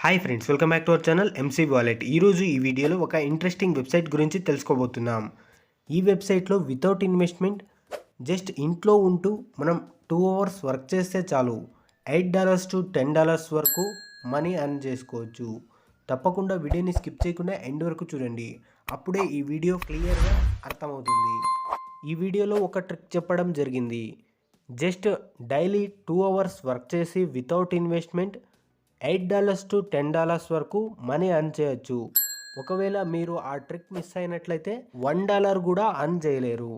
Hi friends, welcome back to our channel MC wallet. ఈరోజు ఈ వీడియోలో ఒక ఇంట్రెస్టింగ్ వెబ్సైట్ గురించి తెలుసుకోబోతున్నాం. ఈ వెబ్సైట్లో వితౌట్ ఇన్వెస్ట్మెంట్ జస్ట్ ఇంట్లో ఉంటూ మనం 2 అవర్స్ వర్క్ చేస్తే చాలు $8 to $10 వరకు మనీ ఎర్న్ చేసుకోవచ్చు. తప్పకుండా వీడియోని స్కిప్ చేయకుండా ఎండ్ వరకు చూడండి. అప్పుడే ఈ వీడియో క్లియర్గా అర్థమవుతుంది. ఈ వీడియోలో ఒక ట్రిక్ చెప్పడం జరిగింది. జస్ట్ డైలీ 2 అవర్స్ వర్క్ చేసి వితౌట్ ఇన్వెస్ట్మెంట్ $8 to $10 వరకు మనీ ఎర్న్ చేయొచ్చు. ఒకవేళ మీరు ఆ ట్రిక్ మిస్ అయినట్లయితే $1 కూడా ఎర్న్ చేయలేరు.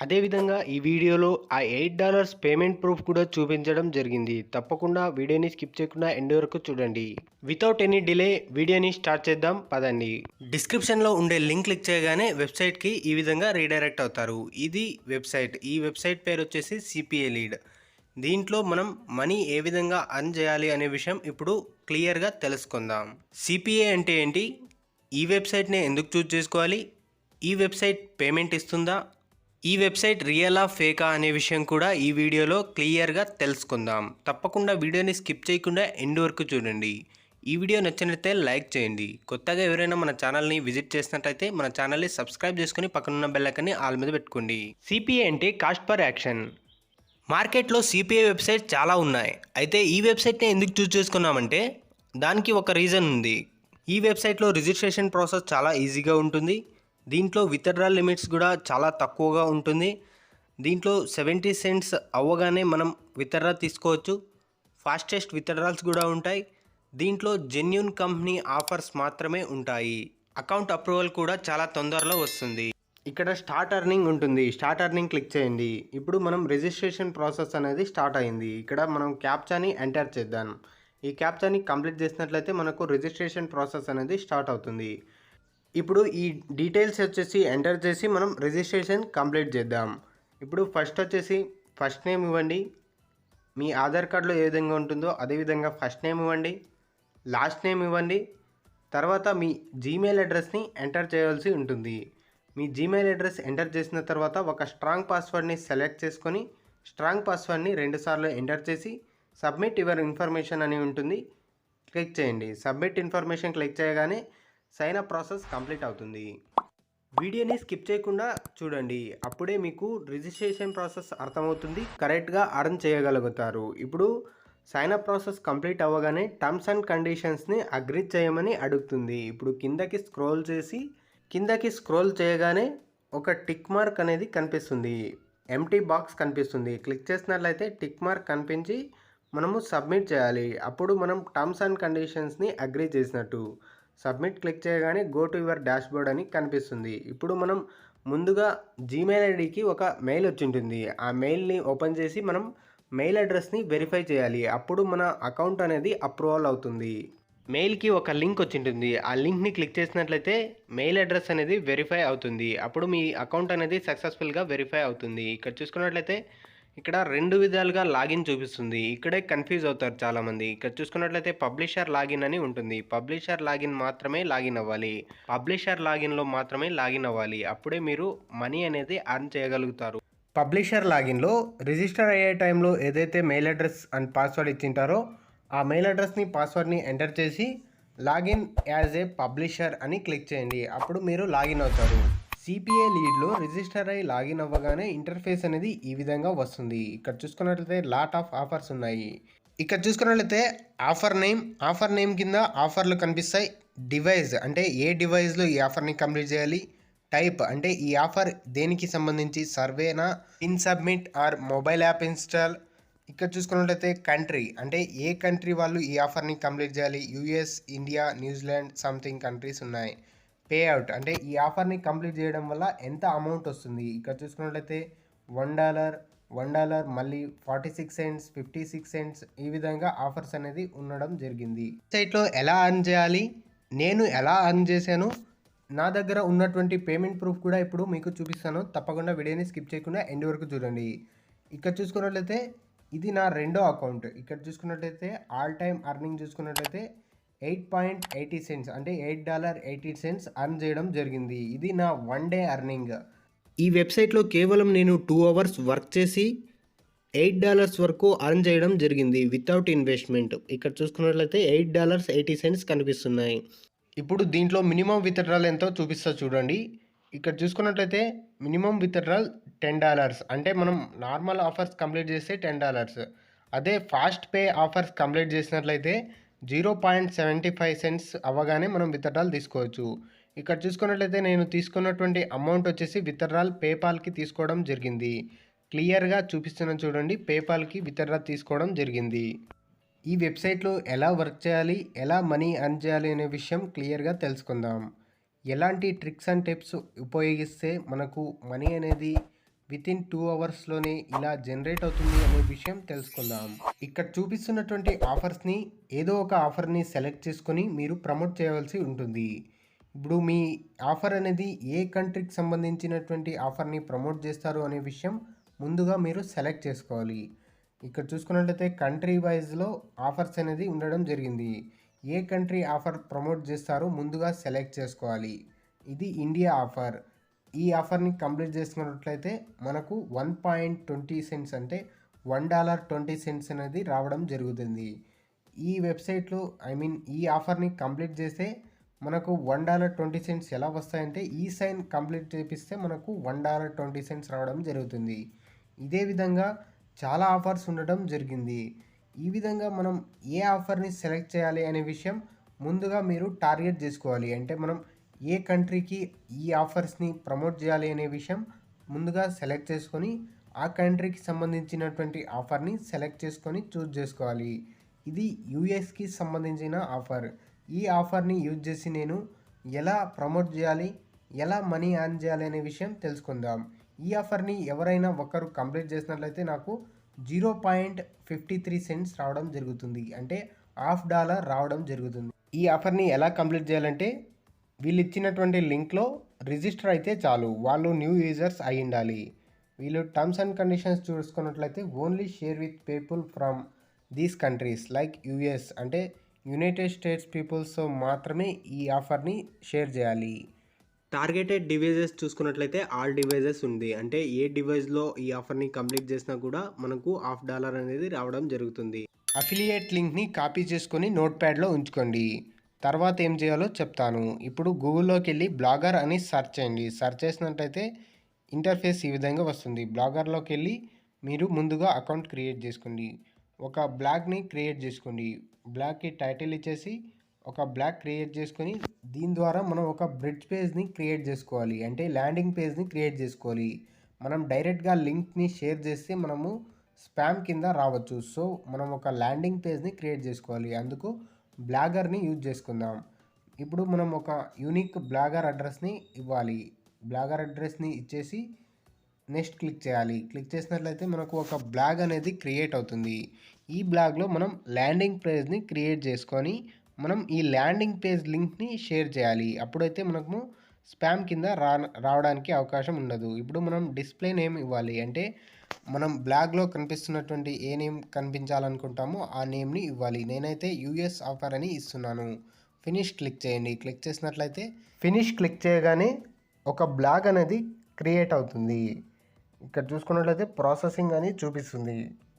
అదేవిధంగా ఈ వీడియోలో ఆ $8 పేమెంట్ ప్రూఫ్ కూడా చూపించడం జరిగింది. తప్పకుండా వీడియోని స్కిప్ చేయకుండా ఎండ్ వరకు చూడండి. వితౌట్ ఎనీ డిలే వీడియోని స్టార్ట్ చేద్దాం పదండి. డిస్క్రిప్షన్లో ఉండే లింక్ క్లిక్ చేయగానే వెబ్సైట్కి ఈ విధంగా రీడైరెక్ట్ అవుతారు. ఇది వెబ్సైట్. ఈ వెబ్సైట్ పేరు వచ్చేసి సిపిఏ లీడ్. దీంట్లో మనం మనీ ఏ విధంగా ఎర్న్ చేయాలి అనే విషయం ఇప్పుడు క్లియర్గా తెలుసుకుందాం. సిపిఏ అంటే ఏంటి, ఈ వెబ్సైట్ని ఎందుకు చూస్ చేసుకోవాలి, ఈ వెబ్సైట్ పేమెంట్ ఇస్తుందా, ఈ వెబ్సైట్ రియలా ఫేకా అనే విషయం కూడా ఈ వీడియోలో క్లియర్గా తెలుసుకుందాం. తప్పకుండా వీడియోని స్కిప్ చేయకుండా ఎండ్ వరకు చూడండి. ఈ వీడియో నచ్చినట్లయితే లైక్ చేయండి. కొత్తగా ఎవరైనా మన ఛానల్ని విజిట్ చేసినట్లయితే మన ఛానల్ని సబ్స్క్రైబ్ చేసుకుని పక్కనున్న బెల్ ఐకాన్ని ఆల్ మీద పెట్టుకోండి. సిపిఏ అంటే కాస్ట్ పర్ యాక్షన్. మార్కెట్లో సిపిఐ వెబ్సైట్ చాలా ఉన్నాయి. అయితే ఈ వెబ్సైట్ని ఎందుకు చూస్ చేసుకున్నామంటే దానికి ఒక రీజన్ ఉంది. ఈ వెబ్సైట్లో రిజిస్ట్రేషన్ ప్రాసెస్ చాలా ఈజీగా ఉంటుంది. దీంట్లో విత్డ్రాల్ లిమిట్స్ కూడా చాలా తక్కువగా ఉంటుంది. దీంట్లో 70 సెంట్స్ అవ్వగానే మనం విత్డ్రా తీసుకోవచ్చు. ఫాస్టెస్ట్ విత్డ్రాల్స్ కూడా ఉంటాయి. దీంట్లో జెన్యూన్ కంపెనీ ఆఫర్స్ మాత్రమే ఉంటాయి. అకౌంట్ అప్రూవల్ కూడా చాలా తొందరలో వస్తుంది. ఇక్కడ స్టార్ట్ ఎర్నింగ్ ఉంటుంది. స్టార్ట్ ఎర్నింగ్ క్లిక్ చేయండి. ఇప్పుడు మనం రిజిస్ట్రేషన్ ప్రాసెస్ అనేది స్టార్ట్ అయింది. ఇక్కడ మనం క్యాప్చాని ఎంటర్ చేద్దాం. ఈ క్యాప్చాని కంప్లీట్ చేసినట్లయితే మనకు రిజిస్ట్రేషన్ ప్రాసెస్ అనేది స్టార్ట్ అవుతుంది. ఇప్పుడు ఈ డీటెయిల్స్ వచ్చేసి ఎంటర్ చేసి మనం రిజిస్ట్రేషన్ కంప్లీట్ చేద్దాం. ఇప్పుడు ఫస్ట్ వచ్చేసి ఫస్ట్ నేమ్ ఇవ్వండి. మీ ఆధార్ కార్డులో ఏ విధంగా ఉంటుందో అదేవిధంగా ఫస్ట్ నేమ్ ఇవ్వండి. లాస్ట్ నేమ్ ఇవ్వండి. తర్వాత మీ జీమెయిల్ అడ్రస్ని ఎంటర్ చేయాల్సి ఉంటుంది. మీ జీమెయిల్ అడ్రస్ ఎంటర్ చేసిన తర్వాత ఒక స్ట్రాంగ్ పాస్వర్డ్ని సెలెక్ట్ చేసుకొని స్ట్రాంగ్ పాస్వర్డ్ని 2 సార్లు ఎంటర్ చేసి సబ్మిట్ యువర్ ఇన్ఫర్మేషన్ అని ఉంటుంది, క్లిక్ చేయండి. సబ్మిట్ ఇన్ఫర్మేషన్ క్లిక్ చేయగానే సైన్ అప్ ప్రాసెస్ కంప్లీట్ అవుతుంది. వీడియోని స్కిప్ చేయకుండా చూడండి. అప్పుడే మీకు రిజిస్ట్రేషన్ ప్రాసెస్ అర్థమవుతుంది, కరెక్ట్గా అర్న్ చేయగలుగుతారు. ఇప్పుడు సైన్ అప్ ప్రాసెస్ కంప్లీట్ అవ్వగానే టర్మ్స్ అండ్ కండిషన్స్ని అగ్రీ చేయమని అడుగుతుంది. ఇప్పుడు కిందకి స్క్రోల్ చేయగానే ఒక టిక్ మార్క్ అనేది కనిపిస్తుంది. ఎంటీ బాక్స్ కనిపిస్తుంది. క్లిక్ చేసినట్లయితే టిక్ మార్క్ కనిపించి మనము సబ్మిట్ చేయాలి. అప్పుడు మనం టర్మ్స్ అండ్ కండిషన్స్ని అగ్రీ చేసినట్టు. సబ్మిట్ క్లిక్ చేయగానే గో టు యువర్ డాష్బోర్డ్ అని కనిపిస్తుంది. ఇప్పుడు మనం ముందుగా జీమెయిల్ ఐడికి ఒక మెయిల్ వచ్చి ఉంటుంది. ఆ మెయిల్ని ఓపెన్ చేసి మనం మెయిల్ అడ్రస్ని వెరిఫై చేయాలి. అప్పుడు మన అకౌంట్ అనేది అప్రూవల్ అవుతుంది. మెయిల్కి ఒక లింక్ వచ్చింటుంది. ఆ లింక్ని క్లిక్ చేసినట్లయితే మెయిల్ అడ్రస్ అనేది వెరిఫై అవుతుంది. అప్పుడు మీ అకౌంట్ అనేది సక్సెస్ఫుల్గా వెరిఫై అవుతుంది. ఇక్కడ చూసుకున్నట్లయితే ఇక్కడ 2 విధాలుగా లాగిన్ చూపిస్తుంది. ఇక్కడే కన్ఫ్యూజ్ అవుతారు చాలామంది. ఇక్కడ చూసుకున్నట్లయితే పబ్లిషర్ లాగిన్ అని ఉంటుంది. పబ్లిషర్ లాగిన్ మాత్రమే లాగిన్ అవ్వాలి. పబ్లిషర్ లాగిన్లో మాత్రమే లాగిన్ అవ్వాలి. అప్పుడే మీరు మనీ అనేది ఎర్న్ చేయగలుగుతారు. పబ్లిషర్ లాగిన్లో రిజిస్టర్ అయ్యే టైంలో ఏదైతే మెయిల్ అడ్రస్ అండ్ పాస్వర్డ్ ఇచ్చింటారో ఆ మెయిల్ అడ్రస్ని పాస్వర్డ్ని ఎంటర్ చేసి లాగిన్ యాజ్ ఏ పబ్లిషర్ అని క్లిక్ చేయండి. అప్పుడు మీరు లాగిన్ అవుతారు. సిపిఏ లీడ్లో రిజిస్టర్ అయ్యి లాగిన్ అవ్వగానే ఇంటర్ఫేస్ అనేది ఈ విధంగా వస్తుంది. ఇక్కడ చూసుకున్నట్లయితే లాట్ ఆఫ్ ఆఫర్స్ ఉన్నాయి. ఇక్కడ చూసుకున్నట్లయితే ఆఫర్ నేమ్ కింద ఆఫర్లు కనిపిస్తాయి. డివైస్ అంటే ఏ డివైస్లో ఈ ఆఫర్ని కంప్లీట్ చేయాలి. టైప్ అంటే ఈ ఆఫర్ దేనికి సంబంధించి, సర్వేనా, in submit or mobile app install. ఇక్కడ చూసుకున్నట్లయితే కంట్రీ అంటే ఏ కంట్రీ వాళ్ళు ఈ ఆఫర్ని కంప్లీట్ చేయాలి. US, India, New Zealand something countries ఉన్నాయి. పే అవుట్ అంటే ఈ ఆఫర్ని కంప్లీట్ చేయడం వల్ల ఎంత అమౌంట్ వస్తుంది. ఇక్కడ చూసుకున్నట్లయితే $1 మళ్ళీ 46 సెంట్స్, 56 సెంట్స్ ఈ విధంగా ఆఫర్స్ అనేది ఉండడం జరిగింది. సైట్లో ఎలా ఎర్న్ చేయాలి, నేను ఎలా ఎర్న్ చేశాను, నా దగ్గర ఉన్నటువంటి పేమెంట్ ప్రూఫ్ కూడా ఇప్పుడు మీకు చూపిస్తాను. తప్పకుండా వీడియోని స్కిప్ చేయకుండా ఎండ్ వరకు చూడండి. ఇక్కడ చూసుకున్నట్లయితే ఇది నా రెండో అకౌంట్. ఇక్కడ చూసుకున్నట్లయితే ఆల్ టైమ్ అర్నింగ్ చూసుకున్నట్లయితే 8.80 సెంట్స్ అంటే $8.80 అర్న్ చేయడం జరిగింది. ఇది నా 1 డే అర్నింగ్. ఈ వెబ్సైట్లో కేవలం నేను 2 అవర్స్ వర్క్ చేసి $8 వరకు అర్న్ చేయడం జరిగింది వితౌట్ ఇన్వెస్ట్మెంట్. ఇక్కడ చూసుకున్నట్లయితే $8.80 కనిపిస్తున్నాయి. ఇప్పుడు దీంట్లో మినిమం విత్‌డ్రాల్ ఎంతో చూపిస్తా చూడండి. ఇక్కడ చూసుకున్నట్లయితే మినిమం విత్‌డ్రాల్ $10. అంటే మనం నార్మల్ ఆఫర్స్ కంప్లీట్ చేస్తే $10. అదే ఫాస్ట్ పే ఆఫర్స్ కంప్లీట్ చేసినట్లయితే 0.75 అవ్వగానే మనం విత్‌డ్రాల్ తీసుకోవచ్చు. ఇక్కడ చూసుకున్నట్లయితే నేను తీసుకున్నటువంటి అమౌంట్ వచ్చేసి విత్‌డ్రాల్ పేపాల్‌కి తీసుకోవడం జరిగింది. క్లియర్‌గా చూపిస్తున్నాను చూడండి. పేపాల్‌కి విత్‌డ్రా తీసుకోవడం జరిగింది. ఈ వెబ్సైట్లో ఎలా వర్క్ చేయాలి, ఎలా మనీ ఎర్న్ చేయాలి అనే విషయం క్లియర్‌గా తెలుసుకుందాం. ఎలాంటి ట్రిక్స్ అండ్ టిప్స్ ఉపయోగిస్తే మనకు మనీ అనేది వితిన్ 2 అవర్స్‌లోనే ఇలా జనరేట్ అవుతుంది అనే విషయం తెలుసుకుందాం. ఇక్కడ చూపిస్తున్నటువంటి ఆఫర్స్‌ని ఏదో ఒక ఆఫర్‌ని సెలెక్ట్ చేసుకొని మీరు ప్రమోట్ చేయవలసి ఉంటుంది. ఇప్పుడు మీ ఆఫర్ అనేది ఏ కంట్రీకి సంబంధించినటువంటి ఆఫర్‌ని ప్రమోట్ చేస్తారు అనే విషయం ముందుగా మీరు సెలెక్ట్ చేసుకోవాలి. ఇక్కడ చూసుకున్నట్లయితే కంట్రీ వైజ్‌లో ఆఫర్స్ అనేది ఉండడం జరిగింది. ఏ కంట్రీ ఆఫర్ ప్రమోట్ చేస్తారో ముందుగా సెలెక్ట్ చేసుకోవాలి. ఇది ఇండియా ఆఫర్. ఈ ఆఫర్‌ని కంప్లీట్ చేసుకున్నట్లయితే మనకు 1.20 సెంట్స్ అంటే $1.20 అనేది రావడం జరుగుతుంది. ఈ వెబ్సైట్లో ఈ ఆఫర్‌ని కంప్లీట్ చేస్తే మనకు $1.20 ఎలా వస్తాయంటే ఈ సైన్ కంప్లీట్ చేపిస్తే మనకు $1.20 రావడం జరుగుతుంది. ఇదే విధంగా చాలా ఆఫర్స్ ఉండడం జరిగింది. ఈ విధంగా మనం ఏ ఆఫర్‌ని సెలెక్ట్ చేయాలి అనే విషయం ముందుగా మీరు టార్గెట్ చేసుకోవాలి. అంటే మనం ఏ కంట్రీకి ఈ ఆఫర్స్‌ని ప్రమోట్ చేయాలి అనే విషయం ముందుగా సెలెక్ట్ చేసుకొని ఆ కంట్రీకి సంబంధించినటువంటి ఆఫర్‌ని సెలెక్ట్ చేసుకొని చూజ్ చేసుకోవాలి. ఇది యూఎస్‌కి సంబంధించిన ఆఫర్. ఈ ఆఫర్‌ని యూజ్ చేసి నేను ఎలా ప్రమోట్ చేయాలి, ఎలా మనీ ఎర్న్ చేయాలి అనే విషయం తెలుసుకుందాం. ఈ ఆఫర్‌ని ఎవరైనా ఒకరు కంప్లీట్ చేసినట్లయితే నాకు 0.53 రావడం జరుగుతుంది. అంటే $1/2 రావడం జరుగుతుంది. ఈ ఆఫర్‌ని ఎలా కంప్లీట్ చేయాలంటే వీళ్ళు ఇచ్చినటువంటి లింక్లో రిజిస్టర్ అయితే చాలు. వాళ్ళు న్యూ యూజర్స్ అయి ఉండాలి. వీళ్ళు టర్మ్స్ అండ్ కండిషన్స్ చూసుకున్నట్లయితే only share with people from these countries like US అంటే యునైటెడ్ స్టేట్స్ పీపుల్స్తో మాత్రమే ఈ ఆఫర్‌ని షేర్ చేయాలి. టార్గెటెడ్ డివైజెస్ చూసుకున్నట్లయితే ఆల్ డివైజెస్ ఉంది. అంటే ఏ డివైస్లో ఈ ఆఫర్‌ని కంప్లీట్ చేసినా కూడా మనకు $1/2 అనేది రావడం జరుగుతుంది. అఫిలియేట్ లింక్ని కాపీ చేసుకొని నోట్ ప్యాడ్లో ఉంచుకోండి. తర్వాత ఏం చేయాలో చెప్తాను. ఇప్పుడు గూగుల్లోకి వెళ్ళి బ్లాగర్ అని సెర్చ్ చేయండి. సెర్చ్ చేసినట్లయితే ఇంటర్ఫేస్ ఈ విధంగా వస్తుంది. బ్లాగర్లోకి వెళ్ళి మీరు ముందుగా అకౌంట్ క్రియేట్ చేసుకోండి. ఒక బ్లాగ్ని క్రియేట్ చేసుకోండి. బ్లాగ్కి టైటిల్ ఇచ్చేసి ఒక బ్లాగ్ క్రియేట్ చేసుకొని దీని ద్వారా మనం ఒక బ్రిడ్జ్ పేజ్ని క్రియేట్ చేసుకోవాలి. అంటే ల్యాండింగ్ పేజ్ని క్రియేట్ చేసుకోవాలి. మనం డైరెక్ట్గా లింక్ని షేర్ చేస్తే మనము స్పామ్ కింద రావచ్చు. సో మనం ఒక ల్యాండింగ్ పేజ్ని క్రియేట్ చేసుకోవాలి. అందుకు బ్లాగర్ని యూజ్ చేసుకుందాం. ఇప్పుడు మనం ఒక యూనిక్ బ్లాగర్ అడ్రస్ని ఇవ్వాలి. బ్లాగర్ అడ్రస్ని ఇచ్చేసి నెక్స్ట్ క్లిక్ చేయాలి. క్లిక్ చేసినట్లయితే మనకు ఒక బ్లాగ్ అనేది క్రియేట్ అవుతుంది. ఈ బ్లాగ్లో మనం ల్యాండింగ్ పేజ్ని క్రియేట్ చేసుకొని మనం ఈ ల్యాండింగ్ పేజ్ లింక్ని షేర్ చేయాలి. అప్పుడైతే మనకు స్పామ్ కింద రావడానికి అవకాశం ఉండదు. ఇప్పుడు మనం డిస్ప్లే నేమ్ ఇవ్వాలి. అంటే మనం బ్లాగ్లో కనిపిస్తున్నటువంటి ఏ నేమ్ కనిపించాలనుకుంటామో ఆ నేమ్ని ఇవ్వాలి. నేనైతే యూఎస్ ఆఫర్ అని ఇస్తున్నాను. ఫినిష్ క్లిక్ చేయండి. క్లిక్ చేసినట్లయితే ఫినిష్ క్లిక్ చేయగానే ఒక బ్లాగ్ అనేది క్రియేట్ అవుతుంది. ఇక్కడ చూసుకున్నట్లయితే ప్రాసెసింగ్ అని చూపిస్తుంది.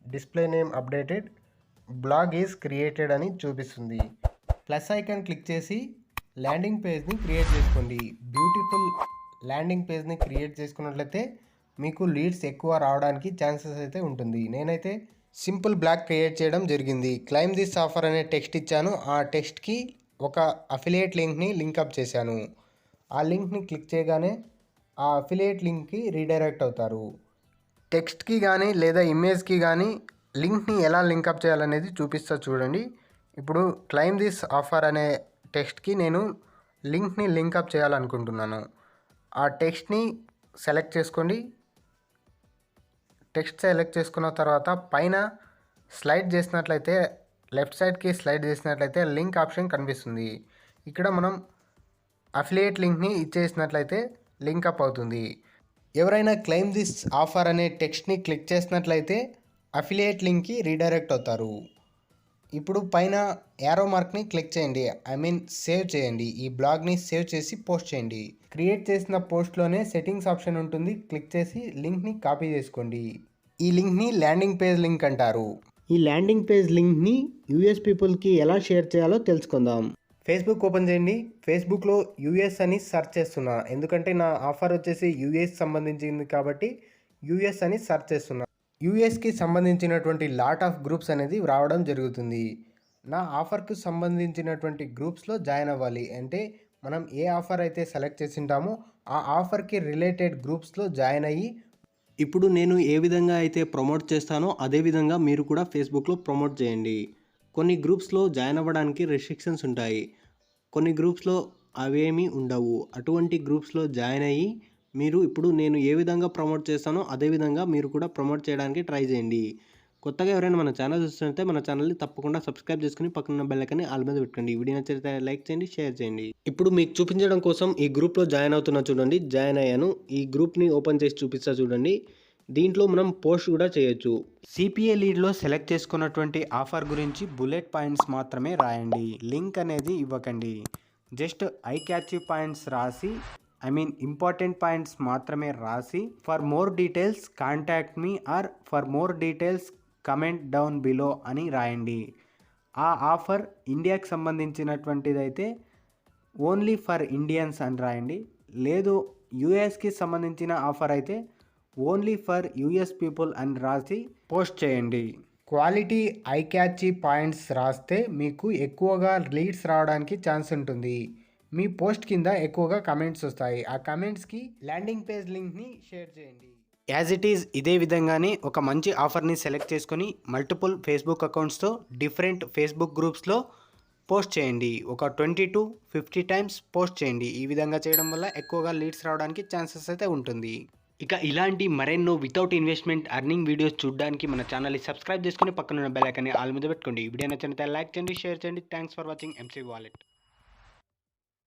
Display name updated, blog is created అని చూపిస్తుంది. ప్లస్ ఐకాన్ క్లిక్ చేసి ల్యాండింగ్ పేజ్ని క్రియేట్ చేసుకోండి. బ్యూటిఫుల్ ల్యాండింగ్ పేజ్ని క్రియేట్ చేసుకున్నట్లయితే మీకు లీడ్స్ ఎక్కువ రావడానికి ఛాన్సెస్ అయితే ఉంటుంది. నేనైతే సింపుల్ బ్లాగ్ క్రియేట్ చేయడం జరిగింది. క్లైమ్ దిస్ ఆఫర్ అనే టెక్స్ట్ ఇచ్చాను. ఆ టెక్స్ట్కి ఒక అఫిలియేట్ లింక్ని లింకప్ చేశాను. ఆ లింక్ని క్లిక్ చేయగానే ఆ అఫిలియేట్ లింక్కి రీడైరెక్ట్ అవుతారు. టెక్స్ట్కి కానీ లేదా ఇమేజ్కి కానీ లింక్ని ఎలా లింకప్ చేయాలనేది చూపిస్తా చూడండి. ఇప్పుడు క్లైమ్ దిస్ ఆఫర్ అనే టెక్స్ట్కి నేను లింక్ని లింకప్ చేయాలనుకుంటున్నాను. ఆ టెక్స్ట్ని సెలెక్ట్ చేసుకోండి. టెక్స్ట్ సెలెక్ట్ చేసుకున్న తర్వాత పైన స్లైడ్ చేసినట్లయితే లెఫ్ట్ సైడ్కి స్లైడ్ చేసినట్లయితే లింక్ ఆప్షన్ కనిపిస్తుంది. ఇక్కడ మనం అఫిలియేట్ లింక్ని ఇచ్చేసినట్లయితే లింకప్ అవుతుంది. ఎవరైనా క్లెయిమ్ దిస్ ఆఫర్ అనే టెక్స్ట్ని క్లిక్ చేసినట్లయితే అఫిలియేట్ లింక్కి రీడైరెక్ట్ అవుతారు. ఇప్పుడు పైన యారో మార్క్ని క్లిక్ చేయండి. సేవ్ చేయండి. ఈ బ్లాగ్ని సేవ్ చేసి పోస్ట్ చేయండి. క్రియేట్ చేసిన పోస్ట్లోనే సెట్టింగ్స్ ఆప్షన్ ఉంటుంది. క్లిక్ చేసి లింక్ని కాపీ చేసుకోండి. ఈ లింక్ని ల్యాండింగ్ పేజ్ లింక్ అంటారు. ఈ ల్యాండింగ్ పేజ్ లింక్ని యూఎస్ పీపుల్కి ఎలా షేర్ చేయాలో తెలుసుకుందాం. ఫేస్బుక్ ఓపెన్ చేయండి. ఫేస్బుక్లో యూఎస్ అని సెర్చ్ చేస్తున్నా, ఎందుకంటే నా ఆఫర్ వచ్చేసి యూఎస్ సంబంధించింది కాబట్టి యూఎస్ అని సెర్చ్ చేస్తున్నా. యూఎస్కి సంబంధించినటువంటి లాట్ ఆఫ్ గ్రూప్స్ అనేది రావడం జరుగుతుంది. నా ఆఫర్కు సంబంధించినటువంటి గ్రూప్స్లో జాయిన్ అవ్వాలి అంటే మనం ఏ ఆఫర్ అయితే సెలెక్ట్ చేసి ఉంటామో ఆ ఆఫర్కి రిలేటెడ్ గ్రూప్స్లో జాయిన్ అయ్యి ఇప్పుడు నేను ఏ విధంగా అయితే ప్రమోట్ చేస్తానో అదే విధంగా మీరు కూడా ఫేస్బుక్లో ప్రమోట్ చేయండి. కొన్ని గ్రూప్స్లో జాయిన్ అవ్వడానికి రెస్ట్రిక్షన్స్ ఉంటాయి, కొన్ని గ్రూప్స్లో అవేమీ ఉండవు. అటువంటి గ్రూప్స్లో జాయిన్ అయ్యి మీరు ఇప్పుడు నేను ఏ విధంగా ప్రమోట్ చేస్తానో అదే విధంగా మీరు కూడా ప్రమోట్ చేయడానికి ట్రై చేయండి. కొత్తగా ఎవరైనా మన ఛానల్ చూస్తుంటే మన ఛానల్ని తప్పకుండా సబ్స్క్రైబ్ చేసుకుని పక్కన బెల్ ఐకాన్ని ఆల్ మీద పెట్టుకోండి. ఈ వీడియో నచ్చితే లైక్ చేయండి, షేర్ చేయండి. ఇప్పుడు మీకు చూపించడం కోసం ఈ గ్రూప్లో జాయిన్ అవుతున్నా చూడండి. జాయిన్ అయ్యాను. ఈ గ్రూప్ని ఓపెన్ చేసి చూపిస్తా చూడండి. దీంట్లో మనం పోస్ట్ కూడా చేయొచ్చు. సిపిఏ లీడ్లో సెలెక్ట్ చేసుకున్నటువంటి ఆఫర్ గురించి బుల్లెట్ పాయింట్స్ మాత్రమే రాయండి. లింక్ అనేది ఇవ్వకండి. జస్ట్ ఐ క్యాచ్ పాయింట్స్ రాసి ఇంపార్టెంట్ పాయింట్స్ మాత్రమే రాసి for more details contact me or for more details comment down below అని రాయండి. ఆ ఆఫర్ ఇండియాకి సంబంధించినటువంటిది అయితే ఓన్లీ ఫర్ ఇండియన్స్ అని రాయండి. లేదు యూఎస్కి సంబంధించిన ఆఫర్ అయితే ఓన్లీ ఫర్ యూఎస్ పీపుల్ అని రాసి పోస్ట్ చేయండి. క్వాలిటీ ఐ క్యాచీ పాయింట్స్ రాస్తే మీకు ఎక్కువగా లీడ్స్ రావడానికి ఛాన్స్ ఉంటుంది. మీ పోస్ట్ కింద ఎక్కువగా కమెంట్స్ వస్తాయి. ఆ కమెంట్స్కి ల్యాండింగ్ పేజ్ లింక్ని షేర్ చేయండి. యాజ్ ఇట్ ఈజ్ ఇదే విధంగానే ఒక మంచి ఆఫర్ని సెలెక్ట్ చేసుకొని మల్టిపుల్ ఫేస్బుక్ అకౌంట్స్తో డిఫరెంట్ ఫేస్బుక్ గ్రూప్స్లో పోస్ట్ చేయండి. ఒక 20 to 50 టైమ్స్ పోస్ట్ చేయండి. ఈ విధంగా చేయడం వల్ల ఎక్కువగా లీడ్స్ రావడానికి ఛాన్సెస్ అయితే ఉంటుంది. ఇక ఇలాంటి మరెన్నో వితౌట్ ఇన్వెస్ట్మెంట్ అర్నింగ్ వీడియోస్ చూడడానికి మన ఛానల్ని సబ్స్క్రైబ్ చేసుకుని పక్కన ఉన్న బెల్ ఐకాన్ని ఆల్ మీద పెట్టుకోండి. ఈ వీడియో నచ్చినట్లయితే లైక్ చేయండి, షేర్ చేయండి. Thanks for watching MC wallet.